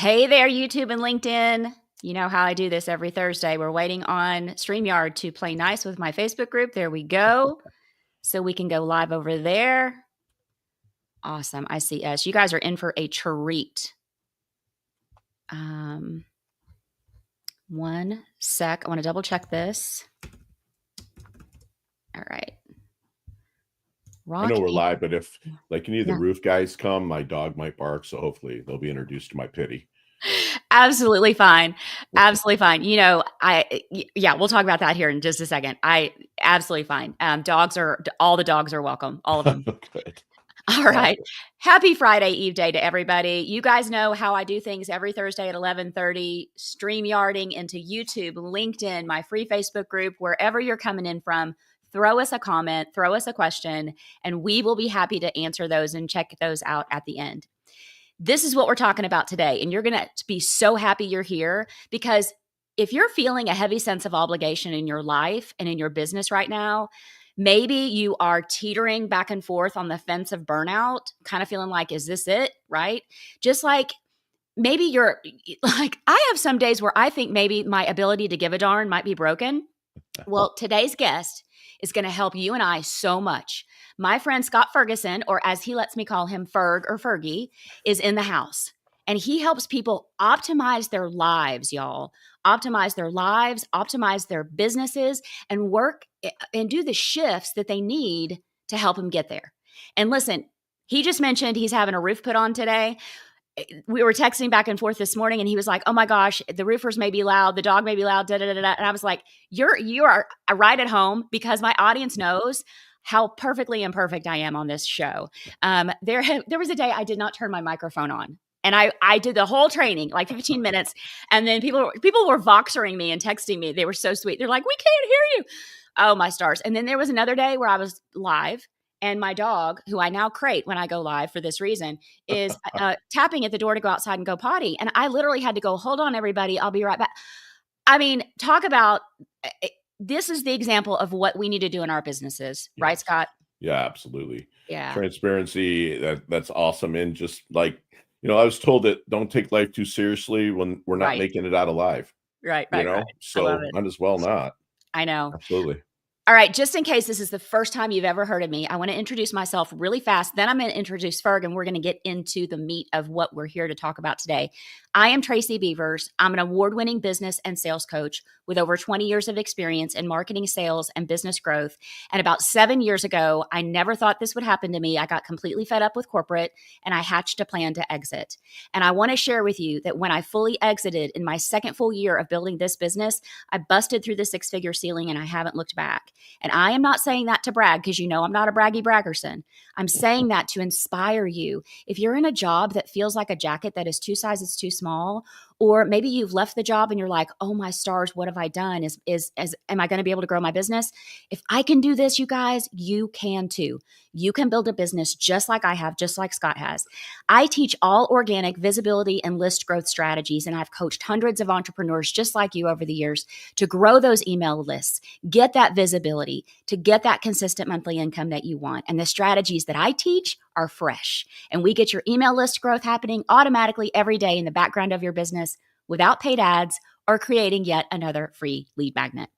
Hey there, YouTube and LinkedIn. You know how I do this every Thursday. We're waiting on StreamYard to play nice with my Facebook group. There we go. So we can go live over there. Awesome. I see us. You guys are in for a treat. One sec. I want to double check this. All right. I know we're live, but if like any of the roof guys come, my dog might bark. So hopefully they'll be introduced to my pity. Absolutely fine. Absolutely fine. You know, we'll talk about that here in just a second. Absolutely fine. All the dogs are welcome. All of them. Good. All right. Happy Friday Eve day to everybody. You guys know how I do things every Thursday at 11:30, StreamYarding into YouTube, LinkedIn, my free Facebook group, wherever you're coming in from. Throw us a comment, throw us a question, and we will be happy to answer those and check those out at the end. This is what we're talking about today. And you're going to be so happy you're here, because if you're feeling a heavy sense of obligation in your life and in your business right now, maybe you are teetering back and forth on the fence of burnout, kind of feeling like, is this it? Right? Just like maybe you're like, I have some days where I think maybe my ability to give a darn might be broken. Well, today's guest is going to help you and I so much. My friend Scott Ferguson, or as he lets me call him, Ferg or Fergie, is in the house. And he helps people optimize their lives, y'all. Optimize their lives, optimize their businesses, and work and do the shifts that they need to help them get there. And listen, he just mentioned he's having a roof put on today. We were texting back and forth this morning, and he was like, "Oh my gosh, the roofers may be loud, the dog may be loud, da da da da." And I was like, you are right at home, because my audience knows how perfectly imperfect I am on this show. There was a day I did not turn my microphone on. And I did the whole training, like 15 minutes. And then people were voxering me and texting me. They were so sweet. They're like, "We can't hear you." Oh, my stars. And then there was another day where I was live, and my dog, who I now crate when I go live for this reason, is tapping at the door to go outside and go potty. And I literally had to go, "Hold on, everybody. I'll be right back." I mean, talk about, this is the example of what we need to do in our businesses. Yes. Right, Scott? Yeah, absolutely. Yeah. Transparency. That's awesome. And just like, I was told that don't take life too seriously when we're not making it out alive. Right. So might as well not. I know. Absolutely. All right, just in case this is the first time you've ever heard of me, I want to introduce myself really fast. Then I'm going to introduce Ferg, and we're going to get into the meat of what we're here to talk about today. I am Tracy Beavers. I'm an award-winning business and sales coach with over 20 years of experience in marketing, sales, and business growth. And about 7 years ago, I never thought this would happen to me. I got completely fed up with corporate, and I hatched a plan to exit. And I want to share with you that when I fully exited in my second full year of building this business, I busted through the six-figure ceiling, and I haven't looked back. And I am not saying that to brag, because I'm not a braggy braggerson. I'm saying that to inspire you. If you're in a job that feels like a jacket that is 2 sizes too small, or maybe you've left the job and you're like, "Oh my stars, what have I done? Am I going to be able to grow my business?" If I can do this, you guys, you can too. You can build a business just like I have, just like Scott has. I teach all organic visibility and list growth strategies, and I've coached hundreds of entrepreneurs just like you over the years to grow those email lists, get that visibility, to get that consistent monthly income that you want. And the strategies that I teach are fresh, and we get your email list growth happening automatically every day in the background of your business without paid ads or creating yet another free lead magnet.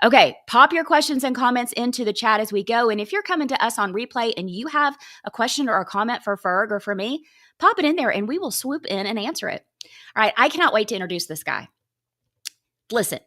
Okay, pop your questions and comments into the chat as we go. And if you're coming to us on replay and you have a question or a comment for Ferg or for me, pop it in there and we will swoop in and answer it. All right, I cannot wait to introduce this guy. Listen,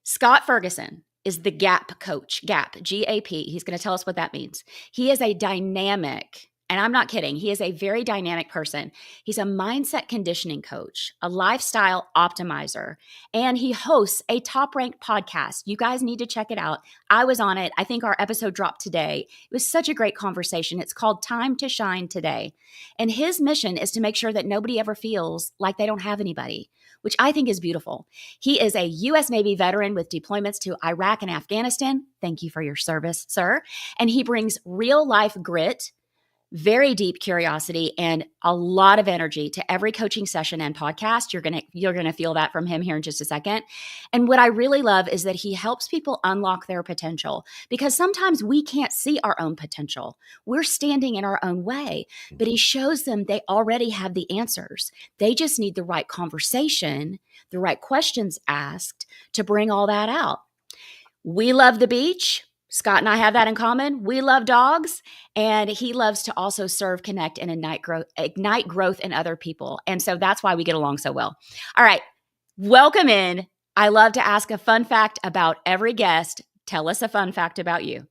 Scott Ferguson is the GAP coach, GAP, G-A-P. He's going to tell us what that means. He is a dynamic, and I'm not kidding, he is a very dynamic person. He's a mindset conditioning coach, a lifestyle optimizer, and he hosts a top-ranked podcast. You guys need to check it out. I was on it. I think our episode dropped today. It was such a great conversation. It's called Time to Shine Today. And his mission is to make sure that nobody ever feels like they don't have anybody, which I think is beautiful. He is a U.S. Navy veteran with deployments to Iraq and Afghanistan. Thank you for your service, sir. And he brings real-life grit, very deep curiosity, and a lot of energy to every coaching session and podcast. You're gonna feel that from him here in just a second. And what I really love is that he helps people unlock their potential, because sometimes we can't see our own potential. We're standing in our own way, but he shows them they already have the answers. They just need the right conversation, the right questions asked to bring all that out. We love the beach. Scott and I have that in common. We love dogs, and he loves to also serve, connect, and ignite growth in other people. And so that's why we get along so well. All right, welcome in. I love to ask a fun fact about every guest. Tell us a fun fact about you.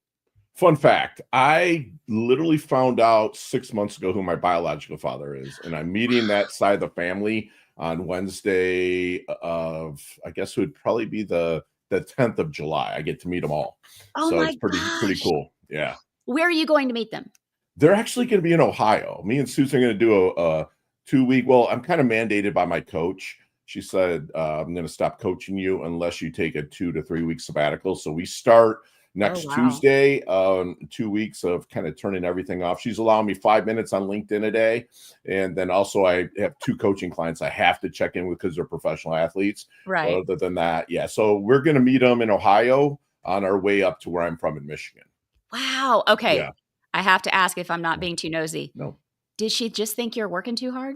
Fun fact, I literally found out 6 months ago who my biological father is, and I'm meeting that side of the family on Wednesday of, I guess it would probably be the 10th of July. I get to meet them all. Oh So my it's pretty gosh. cool. Yeah. Where are you going to meet them? They're actually going to be in Ohio. Me and Susan are going to do a 2-week. Well, I'm kind of mandated by my coach. She said, I'm going to stop coaching you unless you take a 2 to 3 week sabbatical. So we start next Tuesday, 2 weeks of kind of turning everything off. She's allowing me 5 minutes on LinkedIn a day. And then also I have 2 coaching clients I have to check in with because they're professional athletes. Right. Other than that, yeah. So we're going to meet them in Ohio on our way up to where I'm from in Michigan. Wow. Okay. Yeah. I have to ask if I'm not being too nosy. No. Did she just think you're working too hard?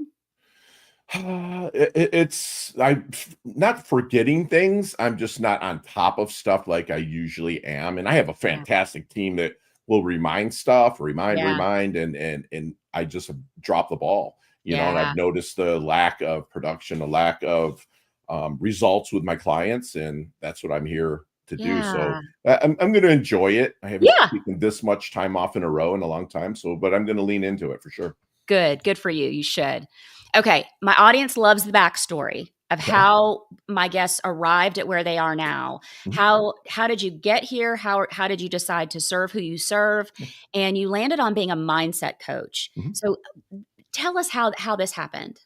I'm not forgetting things. I'm just not on top of stuff like I usually am. And I have a fantastic team that will remind stuff, remind, and I just drop the ball, you know, and I've noticed the lack of production, the lack of results with my clients. And that's what I'm here to do. So I'm going to enjoy it. I haven't taken this much time off in a row in a long time. So, but I'm going to lean into it for sure. Good for you. You should. Okay. My audience loves the backstory of how my guests arrived at where they are now. How did you get here? How did you decide to serve who you serve? And you landed on being a mindset coach. So tell us how this happened.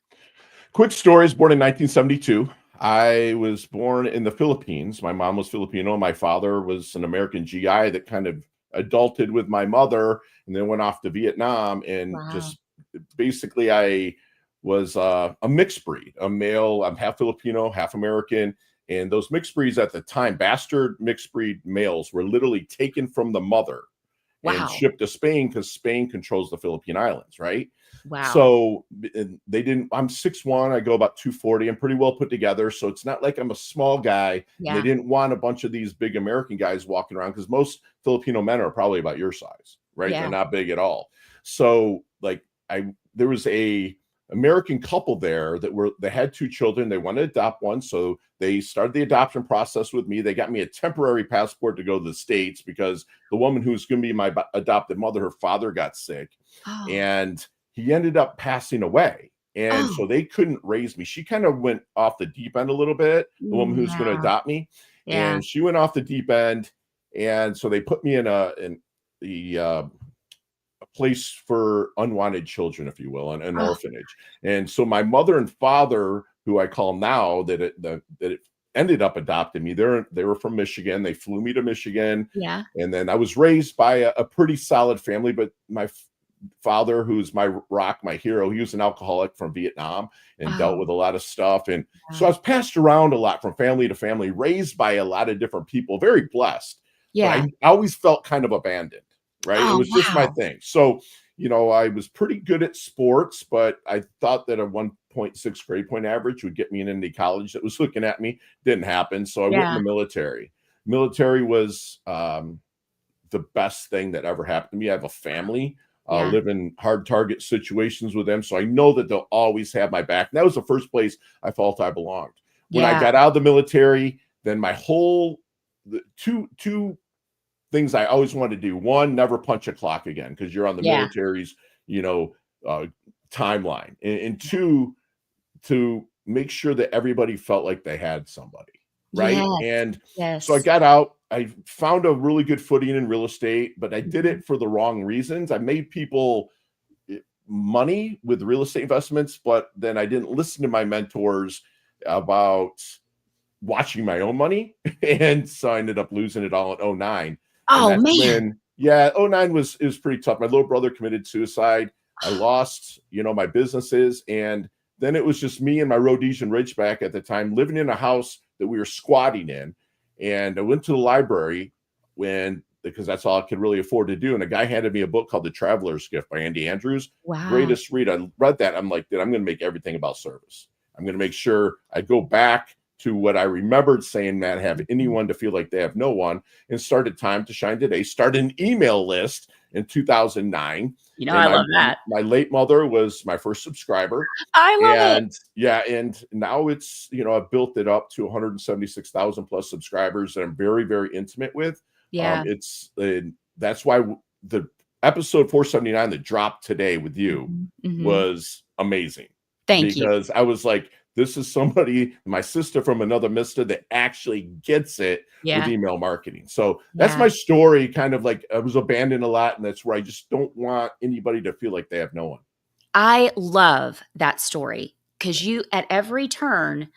Quick story. I was born in 1972. I was born in the Philippines. My mom was Filipino. My father was an American GI that kind of adulted with my mother and then went off to Vietnam. And just basically I was a mixed breed, a male. I'm half Filipino, half American. And those mixed breeds at the time, bastard mixed breed males, were literally taken from the mother and shipped to Spain because Spain controls the Philippine Islands, right? So they didn't, I'm 6'1", I go about 240. I'm pretty well put together. So it's not like I'm a small guy. And they didn't want a bunch of these big American guys walking around because most Filipino men are probably about your size, right? They're not big at all. So like there was a American couple there they had 2 children. They wanted to adopt one. So they started the adoption process with me. They got me a temporary passport to go to the States because the woman who's going to be my adopted mother, her father got sick and he ended up passing away. And so they couldn't raise me. She kind of went off the deep end a little bit, the woman who's going to adopt me. And she went off the deep end. And so they put me in a place for unwanted children, if you will, an orphanage. And so my mother and father, who I call now that it ended up adopting me, they were from Michigan. They flew me to Michigan. And then I was raised by a pretty solid family, but my father, who's my rock, my hero, he was an alcoholic from Vietnam and dealt with a lot of stuff. And so I was passed around a lot from family to family, raised by a lot of different people, very blessed. But I always felt kind of abandoned, right? It was just my thing. So, you know, I was pretty good at sports, but I thought that a 1.6 grade point average would get me in any college that was looking at me. Didn't happen. So I went in the military. Military was the best thing that ever happened to me. I have a family. Live in hard target situations with them. So I know that they'll always have my back. And that was the first place I felt I belonged. When I got out of the military, then my whole two things I always wanted to do. One, never punch a clock again because you're on the military's, timeline. And 2, to make sure that everybody felt like they had somebody. Right. And so I got out. I found a really good footing in real estate, but I did it for the wrong reasons. I made people money with real estate investments, but then I didn't listen to my mentors about watching my own money. And so I ended up losing it all in 2009. Oh, and that's man. when Yeah, '09 was pretty tough. My little brother committed suicide. I lost, my businesses, and then it was just me and my Rhodesian Ridgeback at the time living in a house that we were squatting in. And I went to the library because that's all I could really afford to do. And a guy handed me a book called The Traveler's Gift by Andy Andrews. Wow. Greatest read. I read that. I'm like, dude, I'm going to make everything about service. I'm going to make sure I go back to what I remembered saying, man, have anyone to feel like they have no one, and started Time to Shine Today, started an email list in 2009. I love that. My late mother was my first subscriber. I love it. Yeah. And now it's, I've built it up to 176,000 plus subscribers that I'm very, very intimate with. Yeah. That's why the episode 479 that dropped today with you was amazing. Thank you. Because I was like, this is somebody, my sister from another mister, that actually gets it with email marketing. So that's my story. Kind of like I was abandoned a lot. And that's where I just don't want anybody to feel like they have no one. I love that story because at every turn,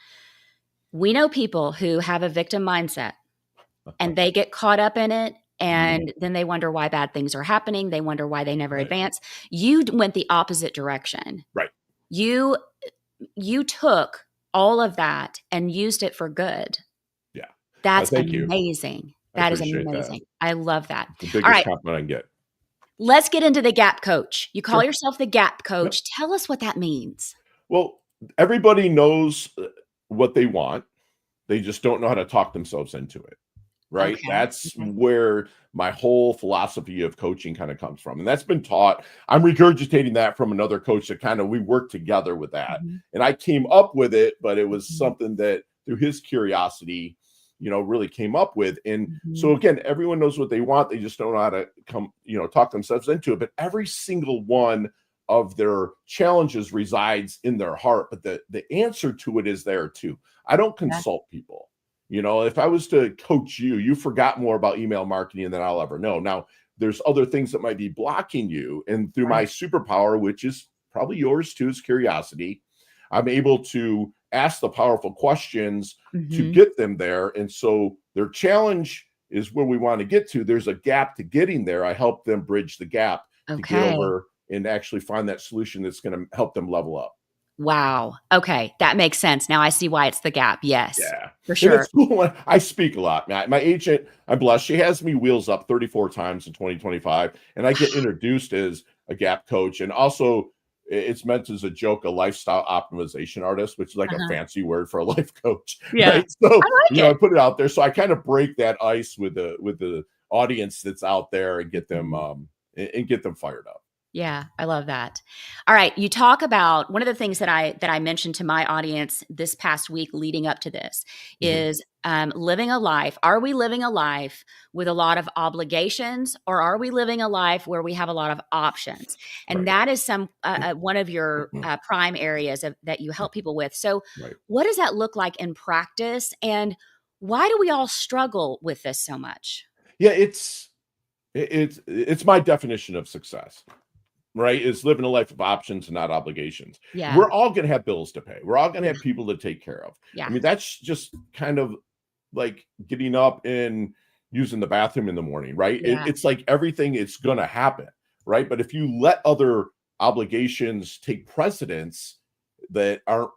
we know people who have a victim mindset and they get caught up in it. And then they wonder why bad things are happening. They wonder why they never advance. You went the opposite direction. Right. You took all of that and used it for good. Yeah. That's amazing. That is amazing. I love that. The biggest compliment I can get. Let's get into the Gap Coach. You call yourself the Gap Coach. Yep. Tell us what that means. Well, everybody knows what they want. They just don't know how to talk themselves into it. Right. Okay. That's where my whole philosophy of coaching kind of comes from. And that's been taught. I'm regurgitating that from another coach that we worked together with that. And I came up with it, but it was something that through his curiosity, really came up with. And so again, everyone knows what they want. They just don't know how to talk themselves into it. But every single one of their challenges resides in their heart. But the answer to it is there too. I don't consult people. If I was to coach you forgot more about email marketing than I'll ever know. Now, there's other things that might be blocking you. And through my superpower, which is probably yours too, is curiosity, I'm able to ask the powerful questions to get them there. And so their challenge is where we want to get to. There's a gap to getting there. I help them bridge the gap to get over and actually find that solution that's going to help them level up. Wow. Okay. That makes sense. Now I see why it's the gap. Yes. Yeah. For sure. It's cool. I speak a lot. My agent, I'm blessed. She has me wheels up 34 times in 2025. And I get introduced as a gap coach. And also it's meant as a joke, a lifestyle optimization artist, which is like a fancy word for a life coach. Yeah. Right? So I put it out there. So I kind of break that ice with the audience that's out there and get them fired up. Yeah, I love that. All right, you talk about one of the things that I mentioned to my audience this past week leading up to this is living a life. Are we living a life with a lot of obligations, or are we living a life where we have a lot of options? And that is one of your prime areas that you help people with. So what does that look like in practice, and why do we all struggle with this so much? Yeah, it's my definition of success. Right, is living a life of options and not obligations. Yeah, we're all going to have bills to pay. We're all going to have people to take care of. Yeah, I mean, that's just kind of like getting up and using the bathroom in the morning, right? Yeah. It's like everything is going to happen, right? But if you let other obligations take precedence that aren't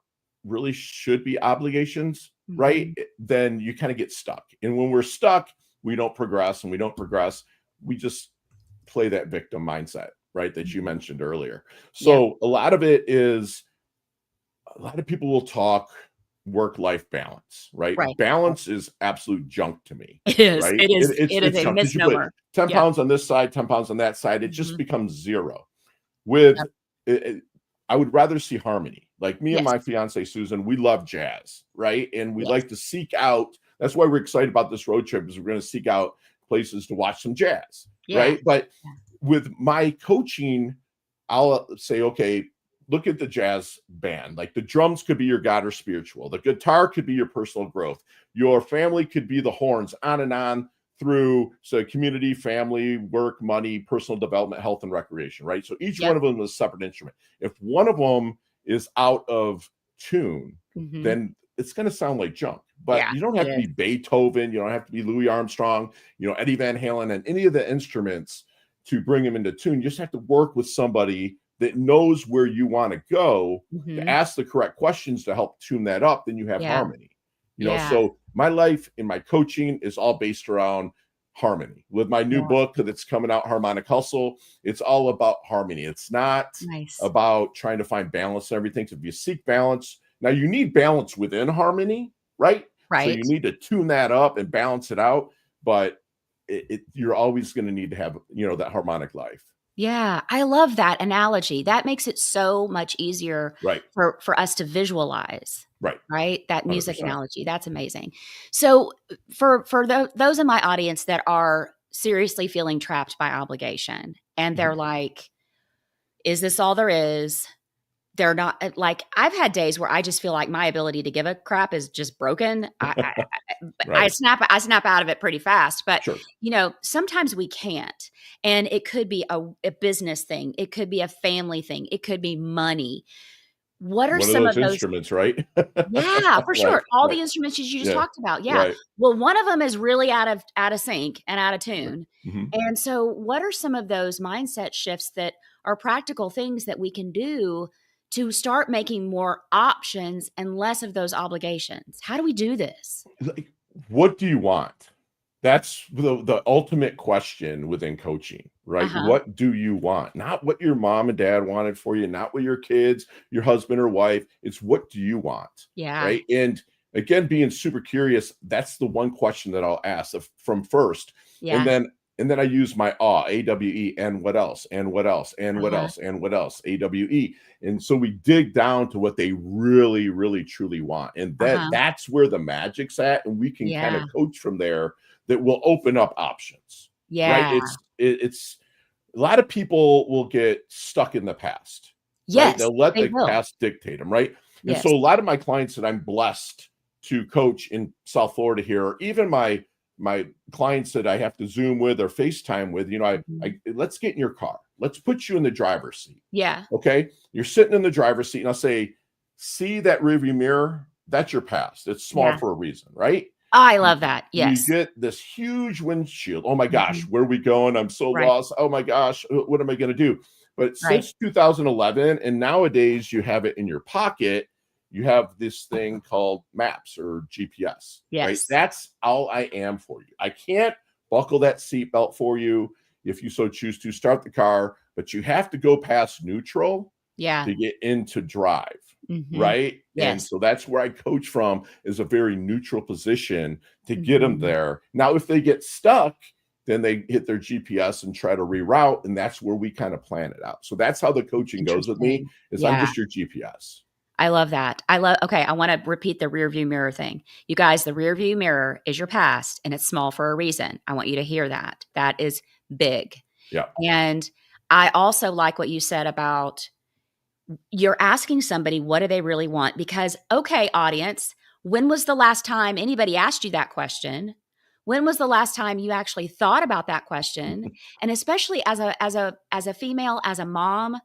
really should be obligations, right? Then you kind of get stuck. And when we're stuck, we don't progress, and we don't progress. We just play that victim mindset, right, that you mentioned earlier. So a lot of it is, a lot of people will talk work-life balance, right? Balance is absolute junk to me. It is. Right? It is. It is a misnomer. 10 pounds on this side, 10 pounds on that side. It just becomes zero. I would rather see harmony. Like me and my fiance, Susan, we love jazz, right? And we like to seek out, that's why we're excited about this road trip, is we're going to seek out places to watch some jazz, right? But with my coaching, I'll say, okay, look at the jazz band. Like the drums could be your God or spiritual. The guitar could be your personal growth. Your family could be the horns, on and on through community, family, work, money, personal development, health, and recreation, right? So each one of them is a separate instrument. If one of them is out of tune, then it's going to sound like junk, but Yeah, you don't it have to is. be Beethoven. You don't have to be Louis Armstrong, Eddie Van Halen, and any of the instruments to bring them into tune. You just have to work with somebody that knows where you want to go, to Mhm. ask the correct questions to help tune that up. Then you have Yeah. harmony. Yeah. So my life in my coaching is all based around harmony. With my new Yeah. book that's coming out, Harmonic Hustle, it's all about harmony. It's not Nice. about trying to find balance and everything. So if you seek balance, now you need balance within harmony, right? So you Right. need to tune that up and balance it out, but you're always going to need to have, that harmonic life. Yeah, I love that analogy. That makes it so much easier Right. for us to visualize, Right. right? That music 100%. analogy, that's amazing. So, for those in my audience that are seriously feeling trapped by obligation, and Mhm. they're like, "Is this all there is?" They're not like, I've had days where I just feel like my ability to give a crap is just broken. I Right. snap out of it pretty fast, but, Sure. sometimes we can't, and it could be a business thing, it could be a family thing, it could be money. What are One of some those of those? instruments, right? Yeah, for Right. sure, all Right. the instruments you just Yeah. talked about, yeah. Right. Well, one of them is really out of sync and out of Sure. tune, Hmm. and so what are some of those mindset shifts that are practical things that we can do to start making more options and less of those obligations? How do we do this? Like, what do you want? That's the ultimate question within coaching, right? Uh-huh. What do you want? Not what your mom and dad wanted for you, not what your kids, your husband or wife. It's what do you want, Yeah. right? And again, being super curious, that's the one question that I'll ask from first. And Yeah. then I use my AWE, and what else, and what else, and what Uh-huh. else, and what else, AWE. And so we dig down to what they really, really, truly want. And Uh-huh. that's where the magic's at. And we can kind Yeah. of coach from there that will open up options, right? Yeah. It's a lot of people will get stuck in the past, right? Yes, They'll let they the will. past dictate them, right? And so Yes. a lot of my clients that I'm blessed to coach in South Florida here, or even my clients that I have to Zoom with or FaceTime with, Mhm. let's get in your car. Let's put you in the driver's seat. Yeah. Okay. You're sitting in the driver's seat, and I'll say, see that rearview mirror? That's your past. It's small Yeah. for a reason, right? I love that. You Yes. get this huge windshield. Oh my gosh, Mhm. where are we going? I'm so Right. lost. Oh my gosh, what am I going to do? But Right. since 2011, and nowadays you have it in your pocket, you have this thing called maps or GPS, right? Yes. That's all I am for you. I can't buckle that seatbelt for you if you so choose to start the car, but you have to go past neutral Yeah. to get into drive, Mhm. right? And Yes. so that's where I coach from, is a very neutral position to get them Mhm. there. Now, if they get stuck, then they hit their GPS and try to reroute, and that's where we kind of plan it out. So that's how the coaching goes with me, Interesting. is I'm Yeah. just your GPS. I love that. Okay, I wanna repeat the rear view mirror thing. You guys, the rear view mirror is your past, and it's small for a reason. I want you to hear that. That is big. Yeah. And I also like what you said about you're asking somebody, what do they really want? Because, okay, audience, when was the last time anybody asked you that question? When was the last time you actually thought about that question? And especially as a female, as a mom,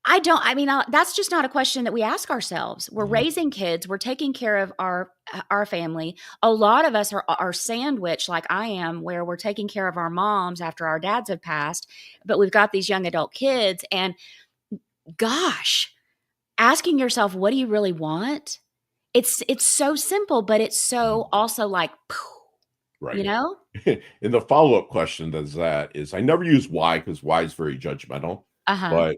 I mean, that's just not a question that we ask ourselves. We're Mhm. raising kids, we're taking care of our family. A lot of us are sandwiched like I am, where we're taking care of our moms after our dads have passed, but we've got these young adult kids, and gosh, asking yourself, what do you really want? It's so simple, but it's so Mhm. also like, you Right. know? And the follow-up question to that is, I never use why, because why is very judgmental, Uh-huh. but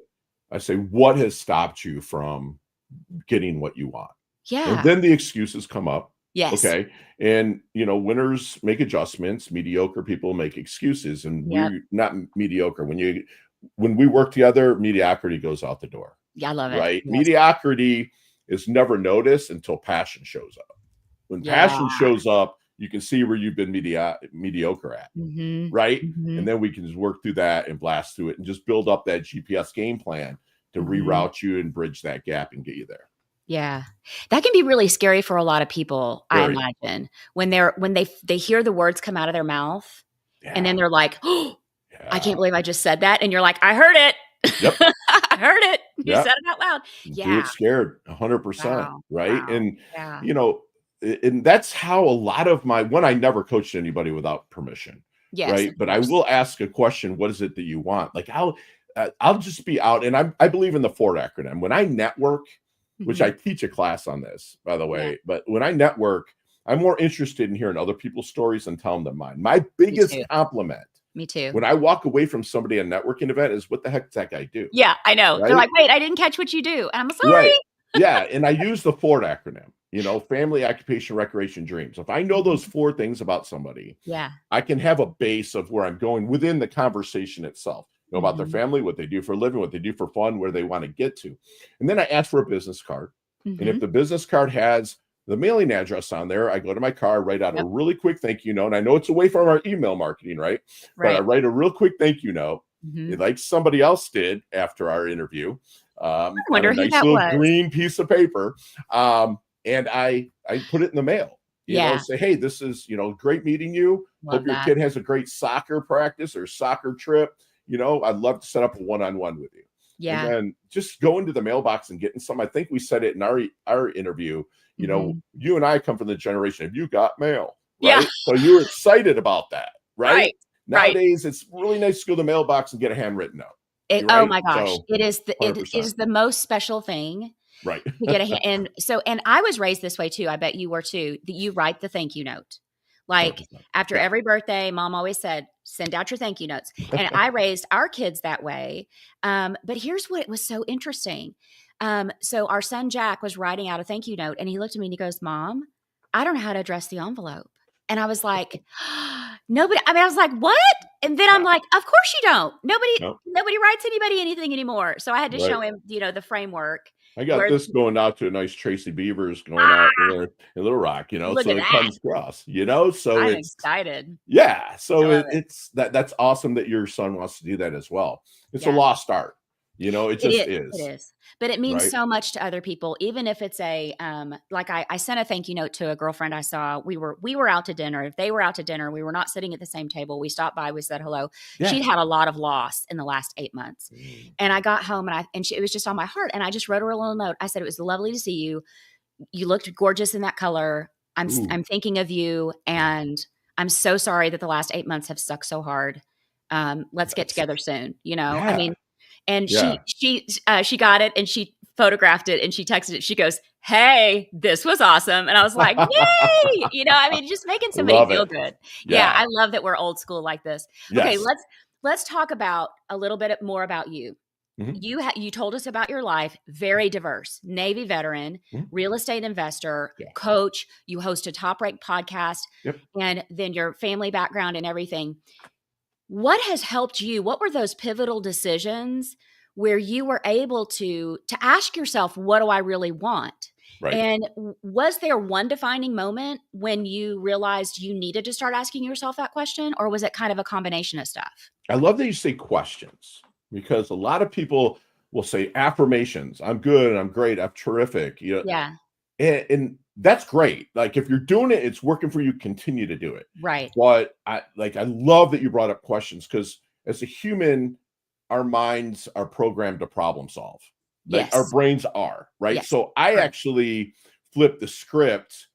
I say, what has stopped you from getting what you want? And Yeah. then the excuses come up. Yes. Okay. And, winners make adjustments, mediocre people make excuses, and Yep. we're not mediocre. When we work together, mediocrity goes out the door, Yeah, I love it. right? Yes. Mediocrity is never noticed until passion shows up. When Yeah. passion shows up, you can see where you've been mediocre at, Mhm. right? And Mhm. then we can just work through that and blast through it and just build up that GPS game plan to Mhm. reroute you and bridge that gap and get you there. Yeah. That can be really scary for a lot of people, I Very. imagine, when they hear the words come out of their mouth, and then Yeah. they're like, "Oh, I can't Yeah. believe I just said that," and you're like, "I heard it." Yep. I heard it. You Yeah. said it out loud. Do it Yeah. scared, 100%, Wow. right? Wow. And, Yeah. you know, and that's how a lot of my one, I never coached anybody without permission, Yes, right? of But I course. will ask a question, what is it that you want? Like I'll just be out, and I believe in the Ford acronym. When I network, which I Mhm. teach a class on this, by the Yeah. way, but when I network, I'm more interested in hearing other people's stories and telling them mine. My Me biggest too. compliment Me too. when I walk away from somebody at a networking event is, what the heck does that guy do? Yeah, I know. They're Right? like, "Wait, I didn't catch what you do." And I'm Right. sorry. Yeah, and I use the Ford acronym, family, occupation, recreation, dreams. If I know those Mhm. 4 things about somebody, Yeah. I can have a base of where I'm going within the conversation itself. Know about their Mhm. family, what they do for a living, what they do for fun, where they want to get to. And then I ask for a business card. And if Mhm. the business card has the mailing address on there, I go to my car, write out a Yep. really quick thank you note. And I know it's away from our email marketing, right? But I Right. write a real quick thank you note, Mhm. like somebody else did after our interview, I on a wonder who nice that little was. green piece of paper. And I put it in the mail, Yeah. say, hey, this is, great meeting you. Hope Love your that. kid has a great soccer practice or soccer trip. I'd love to set up a one-on-one with you. And Yeah. then just go into the mailbox and getting some. I think we said it in our interview. Mhm. You and I come from the generation of you got mail, Yeah. right? So you were excited about that, right? Right. Right. Nowadays, it's really nice to go to the mailbox and get a handwritten note. It You're oh right. my gosh. So It 100%. is the most special thing Right. to get a and I was raised this way too, I bet you were too, that you write the thank you note. Like, 100%. after Yeah. every birthday, mom always said, "Send out your thank you notes." And I raised our kids that way, but here's what was so interesting. So our son Jack was writing out a thank you note, and he looked at me and he goes, "Mom, I don't know how to address the envelope." And I was like, "Nobody," I mean, I was like, "What?" And then I'm Yeah. like, "Of course you don't. Nobody No. nobody writes anybody anything anymore." So I had to show Right. him, the framework I got where this going out to a nice Tracy Beavers going out ah, there in Little Rock, look so at it that. comes so I'm it's excited. yeah, I so love it. it's that's awesome that your son wants to do that as well. It's a Yeah. lost art, it It just is, it is, is. But it means right? so much to other people, even if it's like I sent a thank you note to a girlfriend I saw. We were out to dinner. If they were out to dinner, we were not sitting at the same table. We stopped by, we said hello. Yeah. She'd had a lot of loss in the last 8 months. Mm. And I got home it was just on my heart. And I just wrote her a little note. I said, "It was lovely to see you. You looked gorgeous in that color. Ooh, I'm thinking of you, yeah, and I'm so sorry that the last 8 months have sucked so hard. Let's get that's together soon." I yeah, mean, and yeah. she got it and she photographed it and she texted it. She goes, "Hey, this was awesome." And I was like, "Yay!" I mean, just making somebody Love feel it. good. Yeah, Yeah. I love that we're old school like this. Okay, Yes. let's talk about a little bit more about you. Mhm, You told us about your life, very diverse. Navy veteran, mhm. real estate investor, Yeah. coach, you host a top-ranked podcast, Yep. and then your family background and everything. What has helped you? What were those pivotal decisions where you were able to ask yourself, "What do I really want?" Right. And was there one defining moment when you realized you needed to start asking yourself that question, or was it kind of a combination of stuff? I love that you say questions, because a lot of people will say affirmations. I'm good. I'm great. I'm terrific. Yeah, And that's great. Like, if you're doing it, it's working for you, continue to do it. right. But I love that you brought up questions, because as a human, our minds are programmed to problem solve. Like, our Yes. brains are, right? Yes. So I True. actually flip the script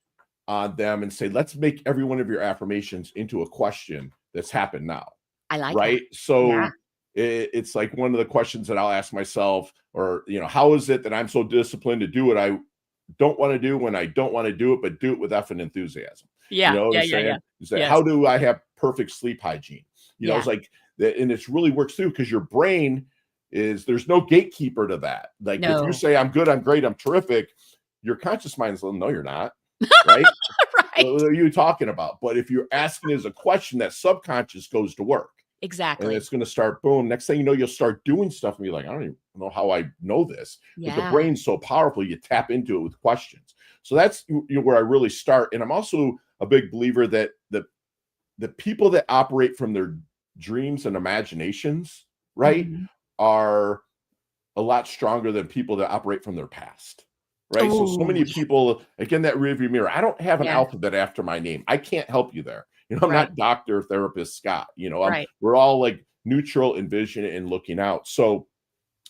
on them and say, let's make every one of your affirmations into a question that's happened now. I like that. Right? Yeah. So it's like one of the questions that I'll ask myself, or, how is it that I'm so disciplined to do what I don't want to do when I don't want to do it, but do it with effing enthusiasm? You Yeah. know what Yeah, I'm yeah, yeah. saying? Is that Yes. how do I have perfect sleep hygiene? Yeah. It's like that, and it's really works through, because your brain there's no gatekeeper to that. Like, if you No. say I'm good, I'm great, I'm terrific, your conscious mind is like, no, you're not, right? Right. What are you talking about? But if you're asking as a question, that subconscious goes to work, and Exactly. it's going to start, boom. Next thing you know, you'll start doing stuff and be like, I don't even know how I know this. But the Yeah. brain's so powerful, you tap into it with questions. So that's where I really start. And I'm also a big believer that the people that operate from their dreams and imaginations, right, Mhm. are a lot stronger than people that operate from their past. Right. So Oh, many people, again, that rearview mirror. I don't have an yeah. alphabet after my name. I can't help you there. I'm Right. not doctor, therapist Scott. Right. We're all like neutral, envisioning, and looking out. So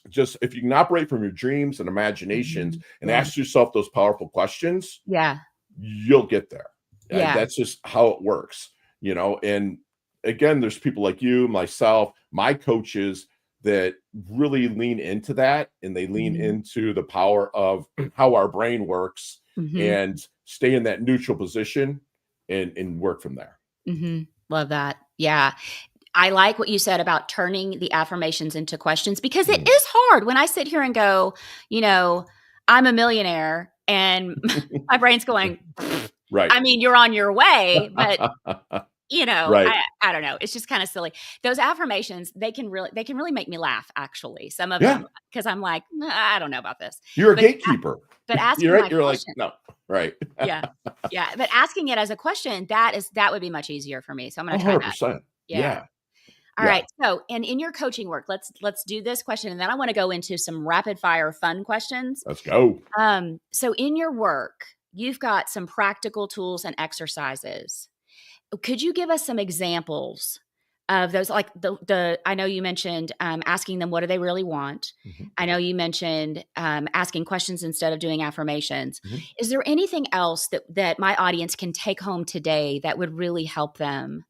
just if you can operate from your dreams and imaginations and Yeah. ask yourself those powerful questions, Yeah. you'll get there. Yeah. That's just how it works, and again, there's people like you, myself, my coaches that really lean into that, and they lean Mhm. into the power of how our brain works Mhm. and stay in that neutral position and work from there. Mhm. Love that. Yeah. I like what you said about turning the affirmations into questions because it Mm. is hard when I sit here and go, you know, "I'm a millionaire," and my brain's going, Right. I mean, you're on your way, but, Right. I don't know, it's just kinda silly. Those affirmations, they can really make me laugh, actually, some of Yeah. them, because 'cause I'm like, "Nah, I don't know about this." You're a But gatekeeper. but You're asking right. my You're like, question. no. Right. Yeah. Yeah, but asking it as a question, that would be much easier for me, so I'm gonna try that. 100%. Yeah. Yeah. All Yeah. right. So, and in your coaching work, let's do this question, and then I want to go into some rapid fire fun questions. Let's go. So in your work, you've got some practical tools and exercises. Could you give us some examples of those? Like the I know you mentioned asking them what do they really want. Mhm. I know you mentioned asking questions instead of doing affirmations. Mhm. Is there anything else that my audience can take home today that would really help them?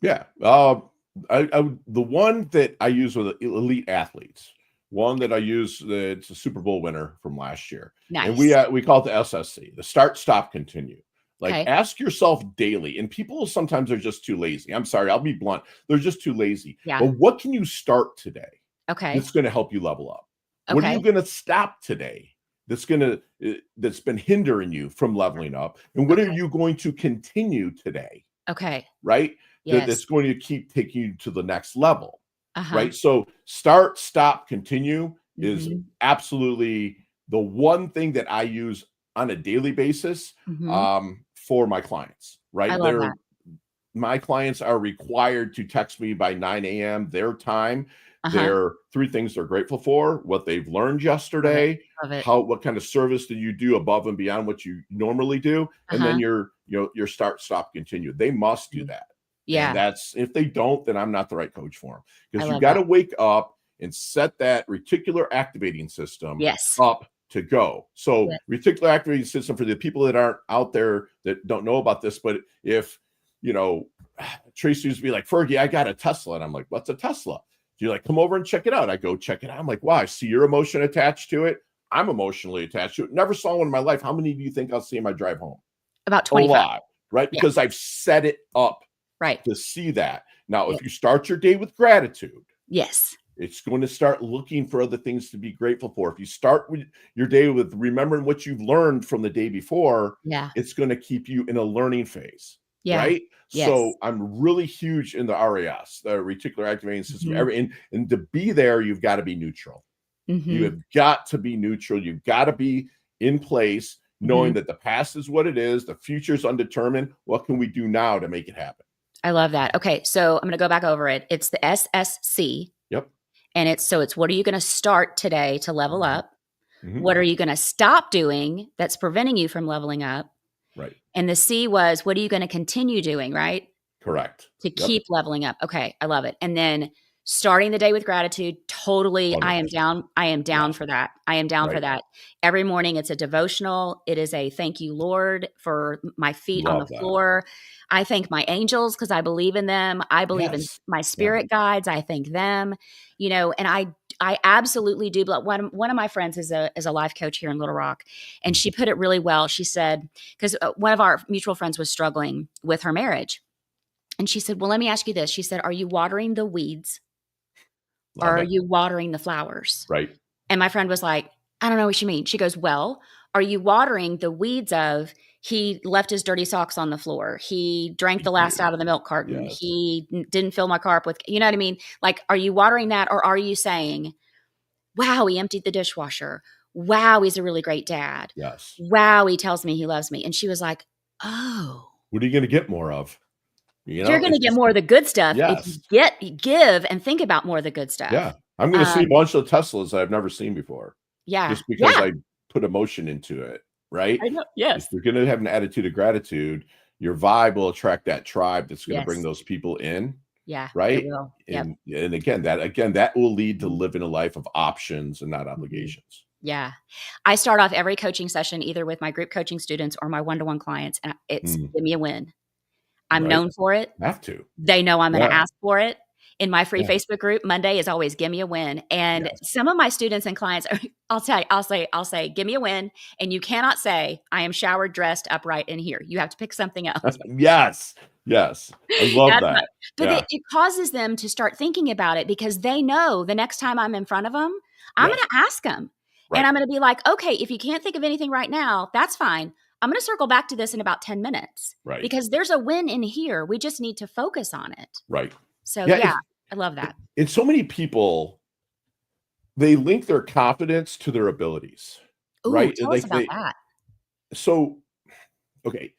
Yeah. The one that I use with elite athletes, one that I use that's a Super Bowl winner from last year, and we Nice. we call it the SSC, the start, stop, continue. Like Okay. ask yourself daily, and people sometimes are just too lazy. I'm sorry, I'll be blunt. They're just too lazy. Yeah. But what can you start today Okay. that's going to help you level up? What are you Okay. going to stop today that's been hindering you from leveling up? And what are Okay. you going to continue today? Okay. Right? That's Yes. going to keep taking you to the next level, Uh-huh. right? So start, stop, continue is Mhm. absolutely the one thing that I use on a daily basis Mhm. for my clients, I right? love that. My clients are required to text me by 9 a.m. their time. Uh-huh. Their three things they're grateful for, what they've learned Love it. yesterday, Love it. what kind of service do you do above and beyond what you normally do, and then Uh-huh. your start, stop, continue. They must do Mhm. that. And Yeah. that's if they don't, then I'm not the right coach for them. I Because you love got to that. wake up and set that reticular activating system Yes. up to go. So Yeah. reticular activating system for the people that aren't out there that don't know about this, but if you know, Tracy used to be like, Fergie, I got a Tesla. And I'm like, what's a Tesla? You're like, come over and check it out. I go check it out. I'm like, wow, I see your emotion attached to it. I'm emotionally attached to it. Never saw one in my life. How many do you think I'll see in my drive home? About A 25. lot, right? Yeah. Because I've set it up Right. to see that. Now, Yeah. if you start your day with gratitude, Yes. it's going to start looking for other things to be grateful for. If you start with your day with remembering what you've learned from the day before, Yeah. it's going to keep you in a learning phase, Yeah. right? Yes. So I'm really huge in the RAS, the reticular activating system. Mhm. And to be there, you've got to be neutral. You Mhm. have got to be neutral. You've got to be in place, knowing Mhm. that the past is what it is, the future is undetermined. What can we do now to make it happen? I love that. Okay, so I'm gonna go back over it. It's the SSC, Yep. and it's what are you gonna start today to level up? Mhm. What are you gonna stop doing that's preventing you from leveling up? Right. And the C was what are you gonna continue doing, right? Correct. To Yep. keep leveling up. Okay, I love it. And then starting the day with gratitude, totally, I am down Yes. for that. I am down for Right. that. Every morning it's a devotional. It is a thank you, Lord, for my feet on the Love that. floor. I thank my angels because I believe in them. I believe in Yes. my Yeah. spirit guides. I thank them. And I absolutely do. But one of my friends is a life coach here in Little Rock, and she put it really well. She said, because one of our mutual friends was struggling with her marriage. And she said, "Well, let me ask you this." She said, "Are you watering the weeds or Love are it. you watering the flowers?" Right. And my friend was like, "I don't know what you mean." She goes, "Well, are you watering the weeds of he left his dirty socks on the floor. He drank the last out of the milk carton. Yes. He didn't fill my car up with, you know what I mean? Like, are you watering that or are you saying, wow, he emptied the dishwasher. Wow, he's a really great dad. Yes. Wow, he tells me he loves me." And she was like, "Oh, What are you going to get more of? you're gonna It's get just, more of the good stuff if yes. you give and think about more of the good stuff." Yeah. I'm going to see a Um, bunch of Teslas that I've never seen before yeah, just because yeah, I put emotion into it. Right. I know. If Yes, you're going to have an attitude of gratitude, your vibe will attract that tribe that's going to bring yes, those people in. Yeah, it right? will. Yep. And again, that will lead to living a life of options and not Mhm. obligations. Yeah. I start off every coaching session either with my group coaching students or my one-to-one clients, and it's Mm, give me a win. I'm right? known for it. Have to. They know I'm gonna Yeah. ask for it. In my free Yeah. Facebook group, Monday is always "Give me a win," and Yes. some of my students and clients are I'll say, "Give me a win," and you cannot say, "I am showered, dressed, upright in here." You have to pick something else. Yes. Yes. I love That's not that. but Yeah. it causes them to start thinking about it because they know the next time I'm in front of them, I'm Yes. gonna ask them, and Right. I'm gonna be like, "Okay, if you can't think of anything right now, that's fine. I'm gonna circle back to this in about 10 minutes Right. because there's a win in here. We just need to focus on it." Right. So, Yeah. yeah, I love that. And so many people, they link their confidence to their abilities, Ooh, right? tell us Like about that. so, okay.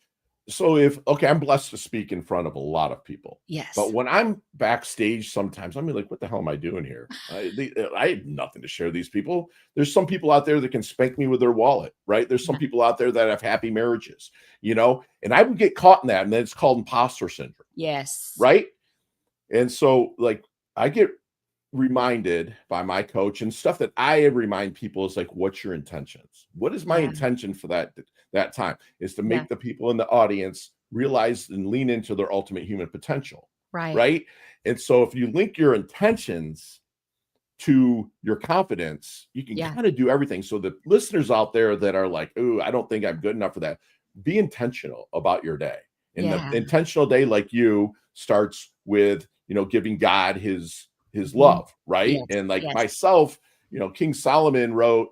So I'm blessed to speak in front of a lot of people. But Yes. when I'm backstage, sometimes I'm like, what the hell am I doing here? I have nothing to share with these people. There's some people out there that can spank me with their wallet, right? There's some Yeah. people out there that have happy marriages, and I would get caught in that. And then it's called imposter syndrome, Yes. right? And so, like, I get reminded by my coach and stuff that I remind people is like, what's your intentions? What is my Yeah. intention for that time? Is to Yeah. make the people in the audience realize and lean into their ultimate human potential, Right. right? And so if you link your intentions to your confidence, you can Yeah. kind of do everything. So the listeners out there that are like, "Ooh, I don't think I'm good enough for that," be intentional about your day. And the Yeah. intentional day, like you, starts with giving God his Mhm. love, right? Yes. And like Yes. myself, King Solomon wrote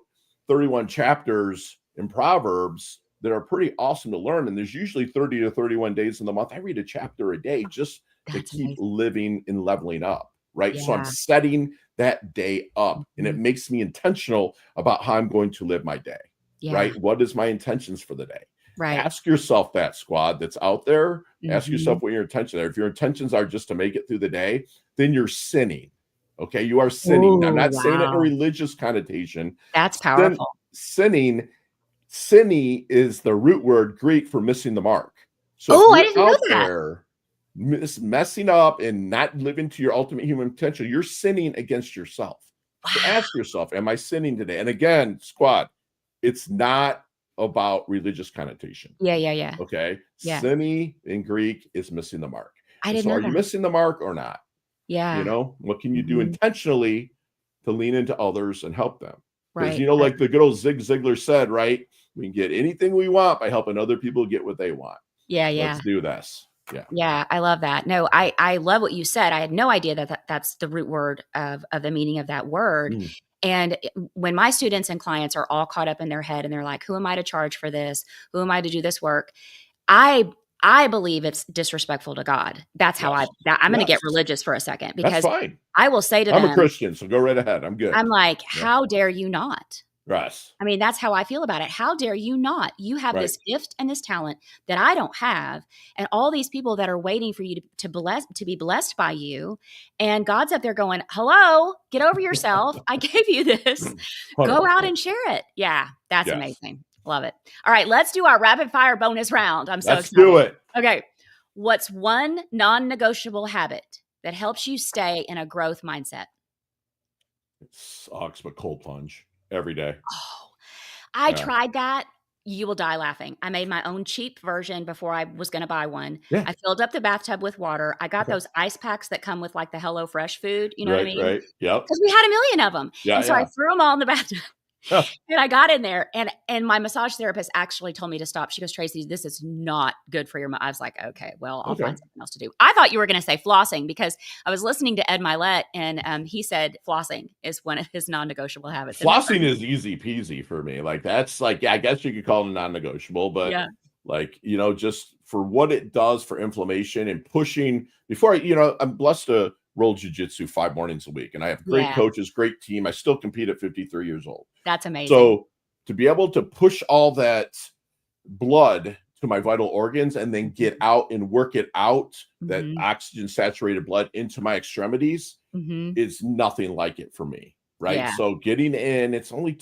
31 chapters in Proverbs that are pretty awesome to learn. And there's usually 30 to 31 days in the month. I read a chapter a day just to That's keep amazing. living and leveling up, right? So I'm Yeah. setting that day up, and it Mhm. makes me intentional about how I'm going to live my day, Yeah. right? What is my intentions for the day? Right. Ask yourself that, squad that's out there. Ask Mhm. yourself what your intentions are. If your intentions are just to make it through the day, then you're sinning. Okay, you are sinning. I'm Ooh, not saying it in a wow. religious connotation. That's powerful. Sinning, sinny is the root word Greek for missing the mark. So if Oh, I you're didn't know out that. there messing up and not living to your ultimate human potential, you're sinning against yourself. So Wow. ask yourself, am I sinning today? And again, squad, it's not about religious connotation. Yeah, yeah, yeah. Okay. Yeah. Sinny in Greek is missing the mark. I And didn't so know are you that. missing the mark or not? Yeah. What can you do Mhm. intentionally to lean into others and help them? Because, Right, right. like the good old Zig Ziglar said, right? We can get anything we want by helping other people get what they want. Yeah, So yeah. let's do this. Yeah. Yeah, I love that. No, I love what you said. I had no idea that's the root word of the meaning of that word. Mm, And when my students and clients are all caught up in their head and they're like, "Who am I to charge for this? Who am I to do this work?" I I believe it's disrespectful to God. That's how yes. I'm gonna get Yes. religious for a second That's because fine. I will say to I'm a them, Christian, so go right ahead. I'm good. I'm like, Yeah. "How dare you not?" Yes. I mean, that's how I feel about it. How dare you not? You have Right. this gift and this talent that I don't have, and all these people that are waiting for you to be blessed by you. And God's up there going, "Hello, get over yourself. I gave you this. Go out 100%. and share it." Yeah, that's Yes. amazing. Love it. All right, let's do our rapid fire bonus round. I'm so Let's do excited. it. Okay. What's one non-negotiable habit that helps you stay in a growth mindset? It sucks, but cold plunge every day. Oh, I Yeah. tried that. You will die laughing. I made my own cheap version before I was gonna buy one. Yeah. I filled up the bathtub with water. I got Okay. those ice packs that come with, like, the Hello Fresh food, you know what I Right. mean? Right. Yep. Because we had a million of them, Yeah. and so I Yeah. threw them all in the bathtub. Huh. And I got in there, and my massage therapist actually told me to stop. She goes, "Tracy, this is not good for your." I was like, "Okay, well, I'll Okay. find something else to do." I thought you were going to say flossing because I was listening to Ed Milet, and he said flossing is one of his non-negotiable habits. Isn't that Flossing funny? is easy peasy for me. Like that's like, yeah, I guess you could call it a non-negotiable, but Yeah, like, just for what it does for inflammation and pushing before I'm blessed to roll jujitsu 5 mornings a week. And I have great yeah, coaches, great team. I still compete at 53 years old. that's amazing. So to be able to push all that blood to my vital organs and then get out and work it out, that Mhm, oxygen saturated blood into my extremities, mhm. is nothing like it for me, right? Yeah, So getting in, it's only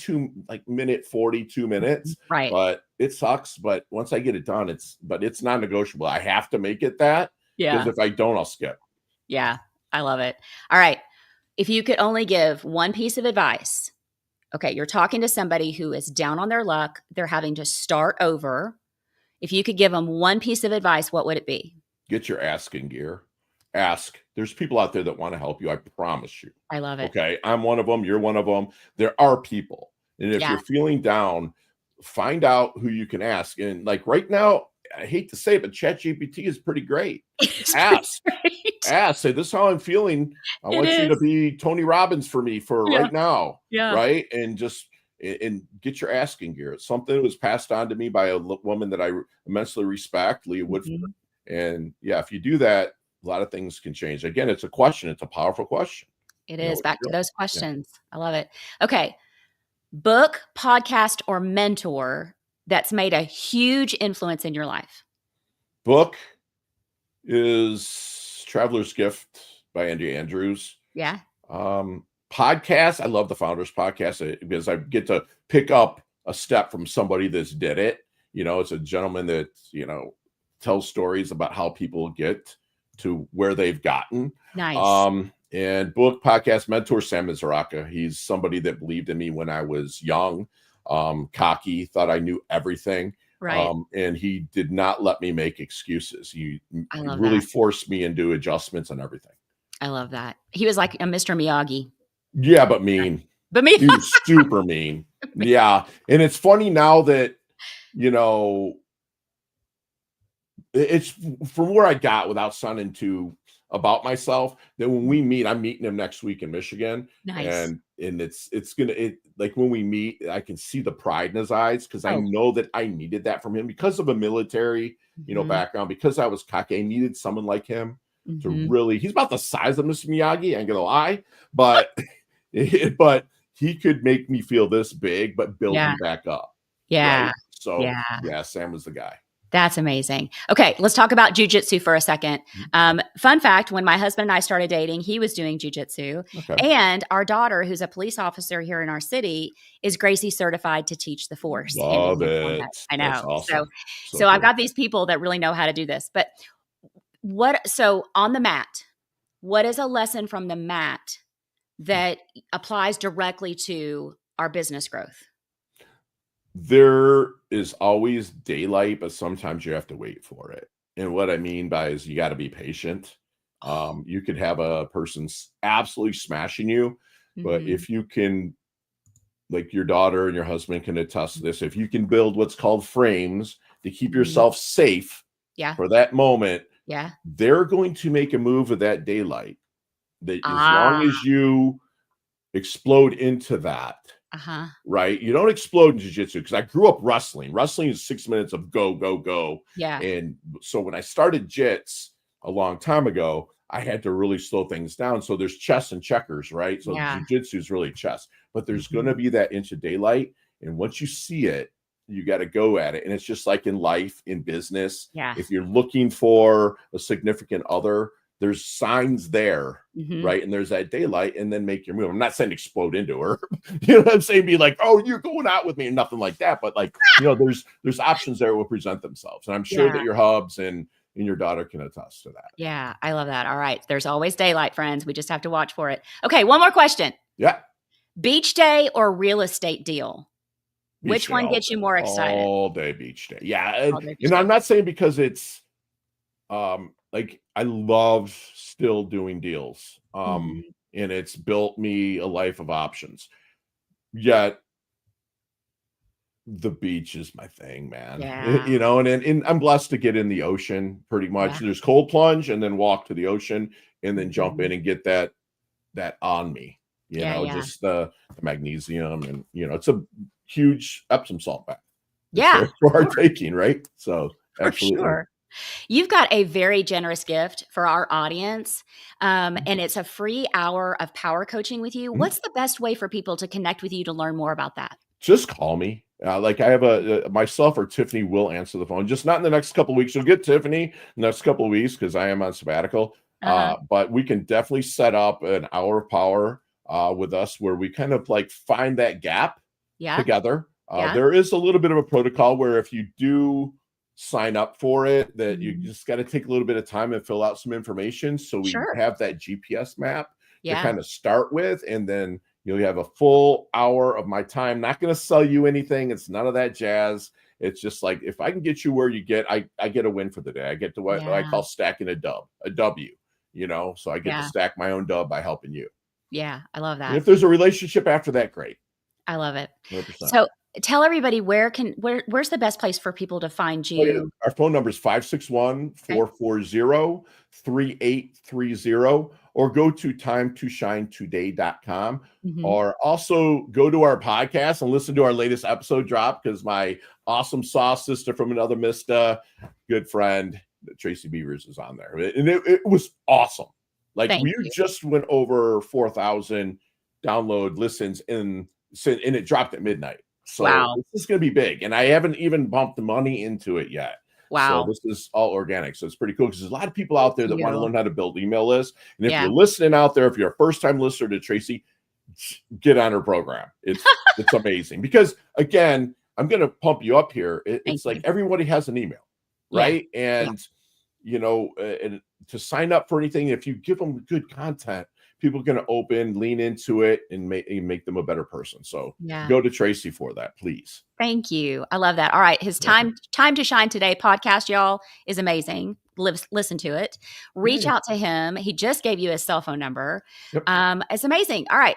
minute 42 minutes, right. but it sucks. But once I get it done, it's non-negotiable. I have to make it that because Yeah. if I don't, I'll skip. Yeah, I love it. All right. If you could only give one piece of advice, okay, you're talking to somebody who is down on their luck, they're having to start over. If you could give them one piece of advice, what would it be? Get your ask in gear. Ask. There's people out there that want to help you. I promise you. I love it. Okay. I'm one of them. You're one of them. There are people. And if Yeah. you're feeling down, find out who you can ask. And like right now, I hate to say it, but ChatGPT is pretty great. It's Ask. great. Ask. Say, this is how I'm feeling. I It want you to is. be Tony Robbins for me for Yeah. right now. Yeah. Right. And just and get your asking gear. It's something that was passed on to me by a woman that I immensely respect, Leah Woodford. Mhm. And yeah, if you do that, a lot of things can change. Again, it's a question. It's a powerful question. It You know is. what Back you to feel? those Yeah. questions. I love it. Okay. Book, podcast, or mentor that's made a huge influence in your life. Book is Traveler's Gift by Andy Andrews. Yeah. Podcast, I love the Founders Podcast because I get to pick up a step from somebody that's did it. You know, it's a gentleman that, you know, tells stories about how people get to where they've gotten. Nice. And book, podcast, mentor Sam Mizuraka. He's somebody that believed in me when I was young, cocky, thought I knew everything. Right. And he did not let me make excuses. He I love really that. forced me into adjustments and everything. I love that. He was like a Mr. Miyagi. Yeah, but mean. But me. He was super mean. Yeah. And it's funny now that, you know, it's from where I got without sounding too about myself that when we meet, I'm meeting him next week in Michigan. Nice. And it's like when we meet, I can see the pride in his eyes because I Oh. know that I needed that from him because of a military, you know, Mhm. background, because I was cocky. I needed someone like him to Mhm. really, he's about the size of Mr. Miyagi, I ain't gonna lie, but but he could make me feel this big, but build Yeah. me back up. Yeah. Right. So Yeah. yeah, Sam was the guy. That's amazing. Okay, let's talk about jujitsu for a second. Fun fact, when my husband and I started dating, he was doing jujitsu. Okay. And our daughter, who's a police officer here in our city, is Gracie certified to teach the force. in Love Indian combat. it. I That's know. awesome. So I've cool. got these people that really know how to do this. But so on the mat, what is a lesson from the mat that applies directly to our business growth? There is always daylight, but sometimes you have to wait for it. And what I mean by is you got to be patient. You could have a person absolutely smashing you, but Mhm. if you can, like your daughter and your husband can attest to this, if you can build what's called frames to keep Mhm. yourself safe Yeah. for that moment, Yeah. they're going to make a move with that daylight. That as long Ah. as you explode into that, Uh-huh. right? You don't explode in jiu-jitsu because I grew up wrestling. Wrestling is 6 minutes of go, go, go. Yeah. And so when I started jits a long time ago, I had to really slow things down. So there's chess and checkers, right? So Yeah. jiu-jitsu is really chess, but there's Mhm. going to be that inch of daylight. And once you see it, you got to go at it. And it's just like in life, in business. Yeah. If you're looking for a significant other, there's signs there, Mhm. right? And there's that daylight, and then make your move. I'm not saying explode into her. You know what I'm saying? Be like, oh, you're going out with me, and nothing like that. But like, you know, there's options there will present themselves. And I'm sure Yeah. that your hubs and your daughter can attest to that. Yeah, I love that. All right. There's always daylight, friends. We just have to watch for it. Okay, one more question. Yeah. Beach day or real estate deal? Which Beach day one all gets you day. more excited? All day beach day. Yeah. All day beach And day. I'm not saying because it's like I love still doing deals. Mhm. And it's built me a life of options. Yet the beach is my thing, man. Yeah. You know, and I'm blessed to get in the ocean pretty much. Yeah. There's cold plunge and then walk to the ocean and then jump Mhm. in and get that on me. You Yeah, know, yeah. just the magnesium and you know, it's a huge Epsom salt bath. Yeah, For our taking, right? So for absolutely. sure. You've got a very generous gift for our audience, and it's a free hour of power coaching with you. Mhm. What's the best way for people to connect with you to learn more about that? Just call me. Like I have myself or Tiffany will answer the phone. Just not in the next couple of weeks. You'll get Tiffany next couple of weeks because I am on sabbatical. Uh-huh. But we can definitely set up an hour of power with us where we kind of like find that gap Yeah. together. Yeah. There is a little bit of a protocol where if you do sign up for it, that you Mhm. just got to take a little bit of time and fill out some information so we Sure. have that GPS map to Yeah. kind of start with. And then you'll have a full hour of my time. Not going to sell you anything. It's none of that jazz. It's just like, if I can get you where you get, I get a win for the day. I get to what I Yeah. call stacking a W, so I get to Yeah. stack my own dub by helping you. Yeah. I love And that. if there's a relationship after that, great. I love it. 100%. So tell everybody where's the best place for people to find Oh, yeah. you? Our phone number is Okay. 561-440-3830, or go to timetoshinetoday.com, Mhm. or also go to our podcast and listen to our latest episode drop, because my awesome sauce sister from another Mista, good friend, Tracy Beavers, is on there. And it was awesome. Like, Thank we you. just went over 4,000 download listens and it dropped at midnight. So Wow. this is going to be big, and I haven't even bumped the money into it yet. So Wow. this is all organic. So it's pretty cool, because there's a lot of people Thank out there that want to you. learn how to build email lists. And if Yeah. you're listening out there, if you're a first-time listener to Tracy, get on her program. It's amazing, because again, I'm going to pump you up here. Thank It's like you. everybody has an email, Yeah. right? Yeah. And and to sign up for anything, if you give them good content, people are going to lean into it, and make them a better person. So Yeah. go to Tracy for that, please. Thank you. I love that. All right. His Welcome. time to shine today podcast, y'all, is amazing. Listen to it. Reach Yeah. out to him. He just gave you his cell phone number. Yep. It's amazing. All right.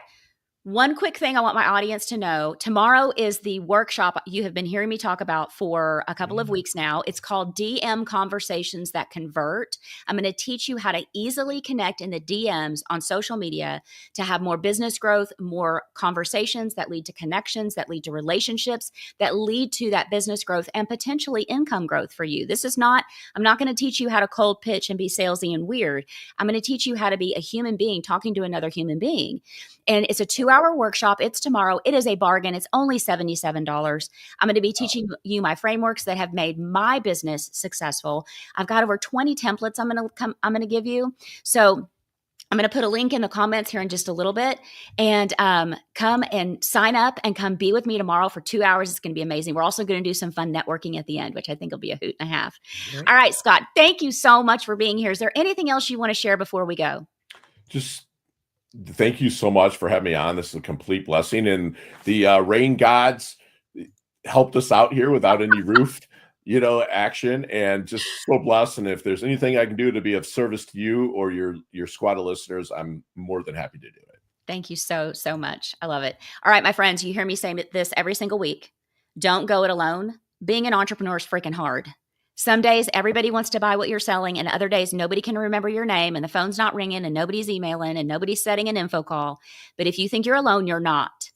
One quick thing I want my audience to know. Tomorrow is the workshop you have been hearing me talk about for a couple of weeks now. It's called DM Conversations That Convert. I'm going to teach you how to easily connect in the DMs on social media to have more business growth, more conversations that lead to connections, that lead to relationships, that lead to that business growth and potentially income growth for you. I'm not going to teach you how to cold pitch and be salesy and weird. I'm going to teach you how to be a human being talking to another human being. And it's a 2-hour workshop. It's tomorrow. It is a bargain. It's only $77. I'm going to be teaching you my frameworks that have made my business successful. I've got over 20 templates I'm going to give you. So I'm going to put a link in the comments here in just a little bit, and come and sign up and come be with me tomorrow for 2 hours. It's going to be amazing. We're also going to do some fun networking at the end, which I think will be a hoot and a half. Right. All right, Scott, thank you so much for being here. Is there anything else you want to share before we go? Just thank you so much for having me on. This is a complete blessing, and the rain gods helped us out here without any roof, action, and just so blessed. And if there's anything I can do to be of service to you or your squad of listeners, I'm more than happy to do it. Thank you so much. I love it. All right, my friends, you hear me say this every single week. Don't go it alone. Being an entrepreneur is freaking hard. Some days everybody wants to buy what you're selling, and other days nobody can remember your name, and the phone's not ringing, and nobody's emailing, and nobody's setting an info call. But if you think you're alone, you're not.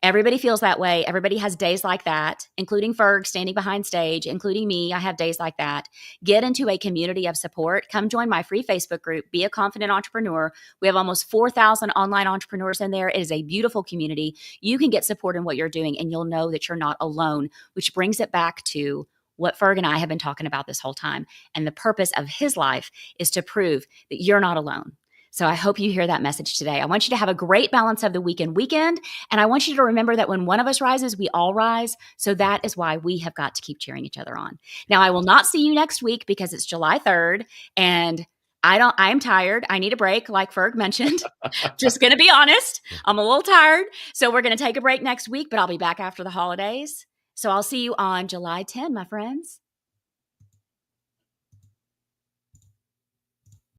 Everybody feels that way. Everybody has days like that, including Ferg standing behind stage, including me. I have days like that. Get into a community of support. Come join my free Facebook group, Be a Confident Entrepreneur. We have almost 4,000 online entrepreneurs in there. It is a beautiful community. You can get support in what you're doing, and you'll know that you're not alone, which brings it back to what Ferg and I have been talking about this whole time. And the purpose of his life is to prove that you're not alone. So I hope you hear that message today. I want you to have a great balance of the weekend. And I want you to remember that when one of us rises, we all rise. So that is why we have got to keep cheering each other on. Now, I will not see you next week because it's July 3rd and I'm tired. I need a break, like Ferg mentioned. Just going to be honest. I'm a little tired. So we're going to take a break next week, but I'll be back after the holidays. So I'll see you on July 10, my friends.